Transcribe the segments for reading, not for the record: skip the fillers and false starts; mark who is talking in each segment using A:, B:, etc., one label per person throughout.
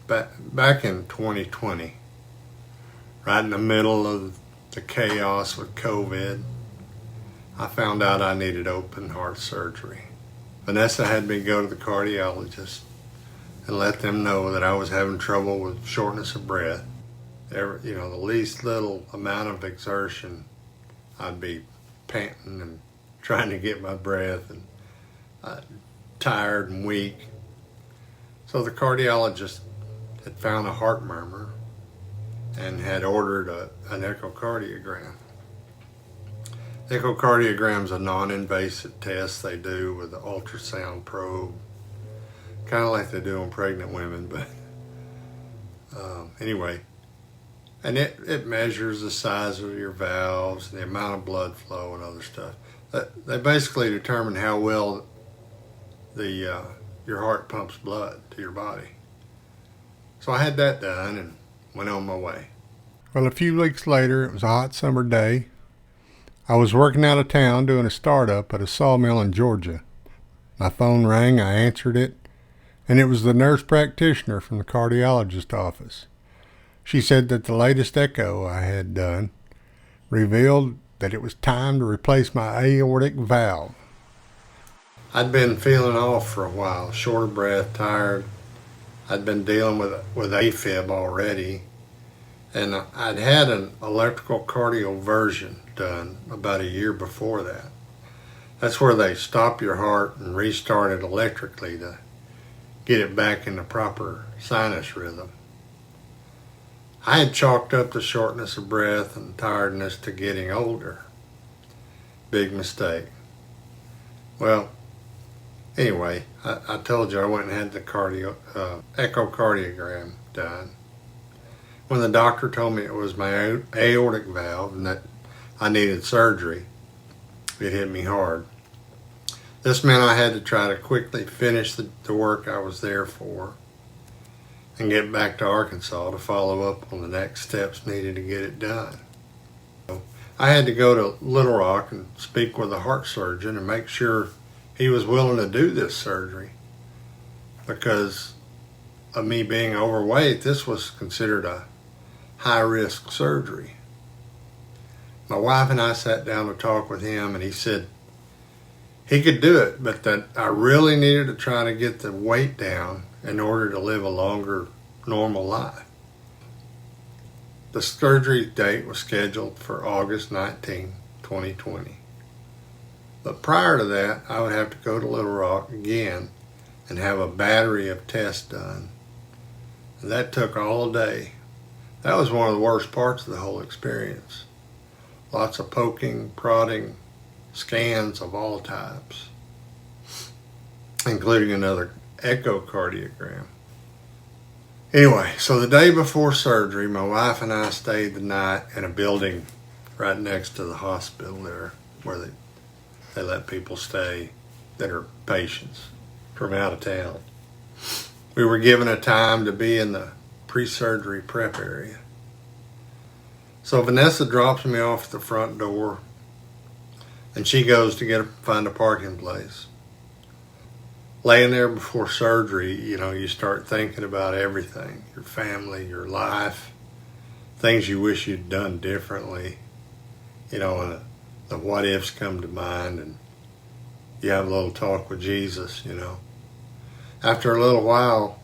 A: Back in 2020, right in the middle of the chaos with COVID, I found out I needed open heart surgery. Vanessa had me go to the cardiologist and let them know that I was having trouble with shortness of breath. The least little amount of exertion, I'd be panting and trying to get my breath and tired and weak. So the cardiologist had found a heart murmur and had ordered an echocardiogram. Echocardiogram is a non-invasive test they do with an ultrasound probe, kind of like they do on pregnant women, but anyway. And it measures the size of your valves, the amount of blood flow and other stuff. They basically determine how well your heart pumps blood to your body. So I had that done and went on my way. Well, a few weeks later, it was a hot summer day. I was working out of town doing a startup at a sawmill in Georgia. My phone rang, I answered it, and it was the nurse practitioner from the cardiologist office. She said that the latest echo I had done revealed that it was time to replace my aortic valve. I'd been feeling off for a while, short of breath, tired. I'd been dealing with AFib already, and I'd had an electrical cardioversion done about a year before that. That's where they stop your heart and restart it electrically to get it back in the proper sinus rhythm. I had chalked up the shortness of breath and tiredness to getting older. Big mistake. Well, anyway, I told you I went and had the echocardiogram done. When the doctor told me it was my aortic valve and that I needed surgery, it hit me hard. This meant I had to try to quickly finish the work I was there for and get back to Arkansas to follow up on the next steps needed to get it done. So I had to go to Little Rock and speak with a heart surgeon and make sure he was willing to do this surgery. Because of me being overweight, this was considered a high-risk surgery. My wife and I sat down to talk with him, and he said he could do it, but that I really needed to try to get the weight down in order to live a longer, normal life. The surgery date was scheduled for August 19, 2020. But prior to that, I would have to go to Little Rock again and have a battery of tests done. And that took all day. That was one of the worst parts of the whole experience. Lots of poking, prodding, scans of all types, including another echocardiogram. Anyway, so the day before surgery, my wife and I stayed the night in a building right next to the hospital there where they let people stay that are patients from out of town. We were given a time to be in the pre-surgery prep area. So Vanessa drops me off at the front door and she goes to find a parking place. Laying there before surgery, you start thinking about everything, your family, your life, things you wish you'd done differently, and the what ifs come to mind, and you have a little talk with Jesus, After a little while,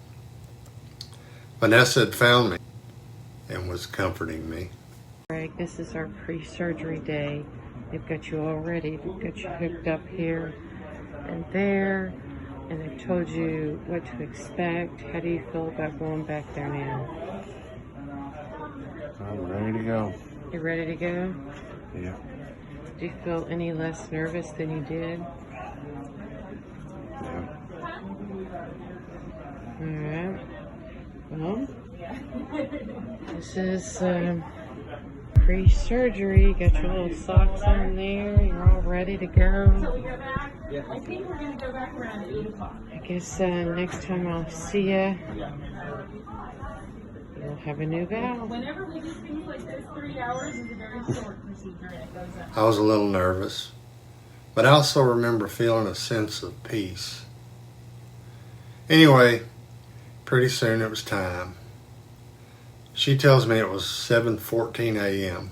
A: Vanessa had found me and was comforting me.
B: Greg, this is our pre-surgery day. They've got you all ready. They've got you hooked up here and there, and they've told you what to expect. How do you feel about going back there now?
A: I'm ready to go.
B: You ready to go?
A: Yeah.
B: Do you feel any less nervous than you did?
A: Yeah.
B: Alright. Well, this is pre-surgery. Got your little socks on there. You're all ready to go.
C: I think we're going to go back around 8 o'clock.
B: I guess next time I'll see you, you'll have a new valve.
C: Whenever we do things like this, 3 hours is a very short procedure and it goes up.
A: I was a little nervous, but I also remember feeling a sense of peace. Anyway, pretty soon it was time. She tells me it was 7:14 a.m.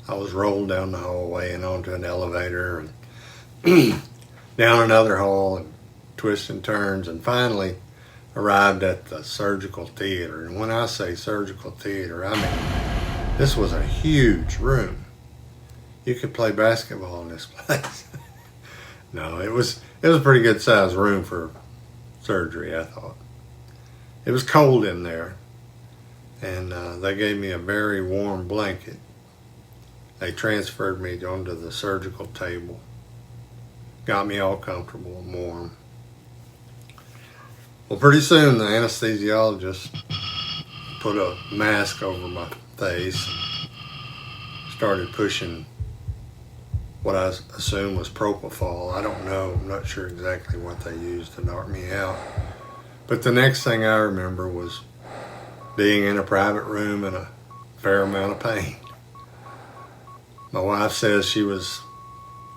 A: I was rolled down the hallway and onto an elevator and down another hall and twists and turns, and finally arrived at the surgical theater. And when I say surgical theater, I mean this was a huge room. You could play basketball in this place. No, it was a pretty good sized room for surgery, I thought. It was cold in there, and they gave me a very warm blanket. They transferred me onto the surgical table, got me all comfortable and warm. Well, pretty soon the anesthesiologist put a mask over my face, started pushing what I assume was propofol. I don't know. I'm not sure exactly what they used to knock me out. But the next thing I remember was being in a private room in a fair amount of pain. My wife says she was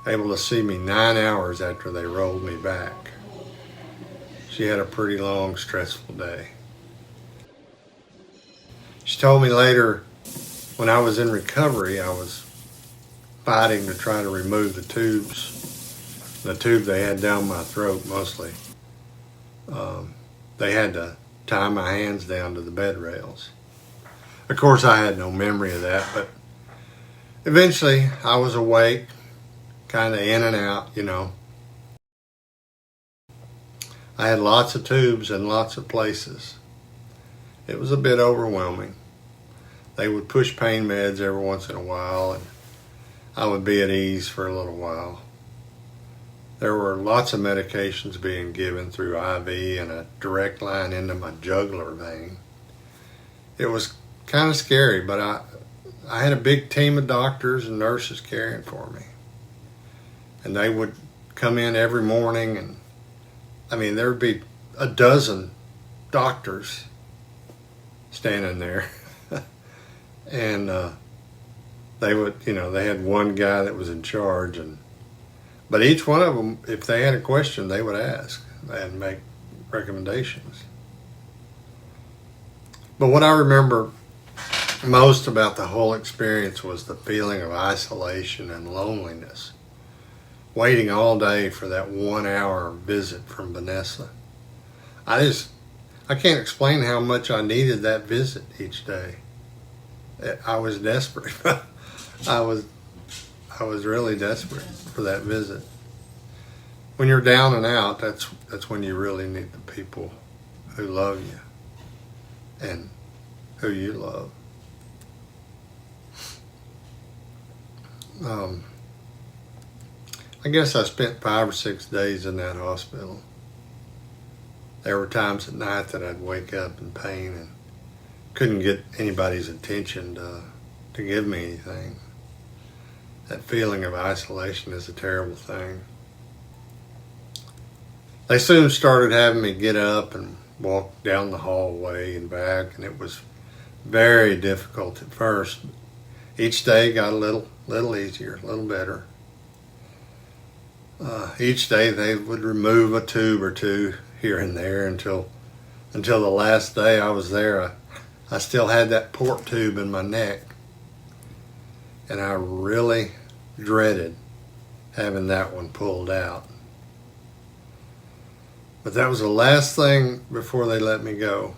A: able to see me 9 hours after they rolled me back. She had a pretty long, stressful day. She told me later, when I was in recovery, I was fighting to try to remove the tube they had down my throat mostly. They had to tie my hands down to the bed rails. Of course, I had no memory of that, but eventually I was awake, kind of in and out, you know. I had lots of tubes in lots of places. It was a bit overwhelming. They would push pain meds every once in a while, and I would be at ease for a little while. There were lots of medications being given through IV and a direct line into my jugular vein. It was kind of scary, but I had a big team of doctors and nurses caring for me. And they would come in every morning, and I mean, there would be a dozen doctors standing there. And they would, you know, they had one guy that was in charge, but each one of them, if they had a question, they would ask and make recommendations. But what I remember most about the whole experience was the feeling of isolation and loneliness, waiting all day for that 1 hour visit from Vanessa. I can't explain how much I needed that visit each day. I was desperate. I was really desperate for that visit. When you're down and out, that's when you really need the people who love you and who you love. I guess I spent 5 or 6 days in that hospital. There were times at night that I'd wake up in pain and couldn't get anybody's attention to give me anything. That feeling of isolation is a terrible thing. They soon started having me get up and walk down the hallway and back, and it was very difficult at first. Each day got a little easier, a little better. Each day they would remove a tube or two here and there until the last day I was there. I still had that port tube in my neck, and I really dreaded having that one pulled out. But that was the last thing before they let me go.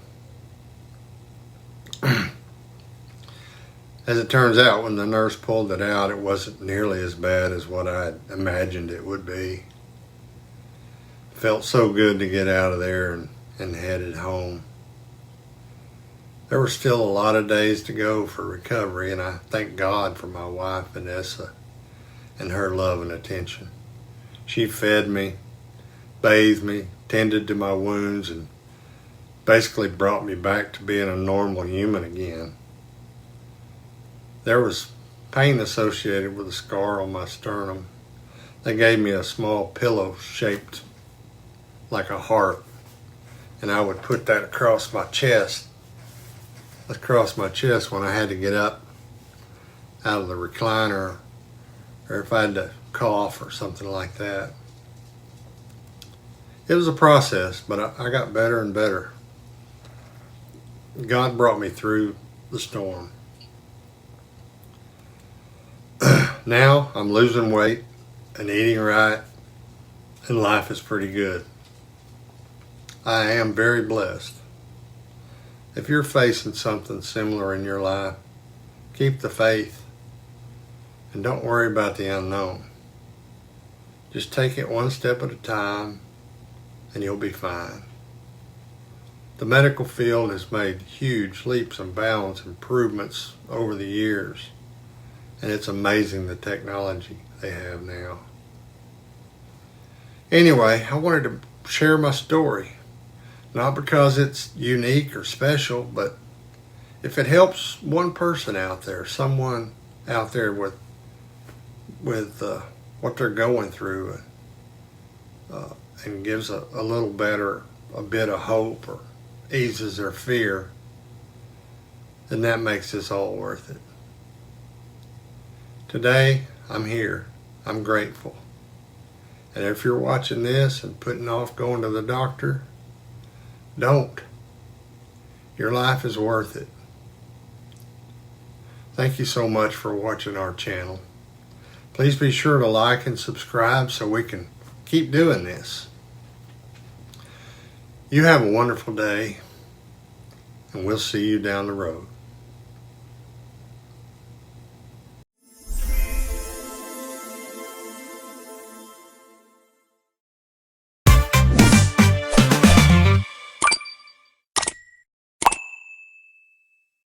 A: As it turns out, when the nurse pulled it out, it wasn't nearly as bad as what I had imagined it would be. It felt so good to get out of there and headed home. There were still a lot of days to go for recovery, and I thank God for my wife, Vanessa, and her love and attention. She fed me, bathed me, tended to my wounds, and basically brought me back to being a normal human again. There was pain associated with a scar on my sternum. They gave me a small pillow shaped like a heart, and I would put that across my chest when I had to get up out of the recliner, or if I had to cough or something like that. It was a process, but I got better and better. God brought me through the storm. Now I'm losing weight and eating right, and life is pretty good. I am very blessed. If you're facing something similar in your life, keep the faith and don't worry about the unknown. Just take it one step at a time and you'll be fine. The medical field has made huge leaps and bounds improvements over the years, and it's amazing the technology they have now. Anyway, I wanted to share my story, not because it's unique or special, but if it helps one person out there, someone out there with what they're going through, and gives a little better, a bit of hope, or eases their fear, then that makes this all worth it. Today, I'm here. I'm grateful. And if you're watching this and putting off going to the doctor, don't. Your life is worth it. Thank you so much for watching our channel. Please be sure to like and subscribe so we can keep doing this. You have a wonderful day, and we'll see you down the road.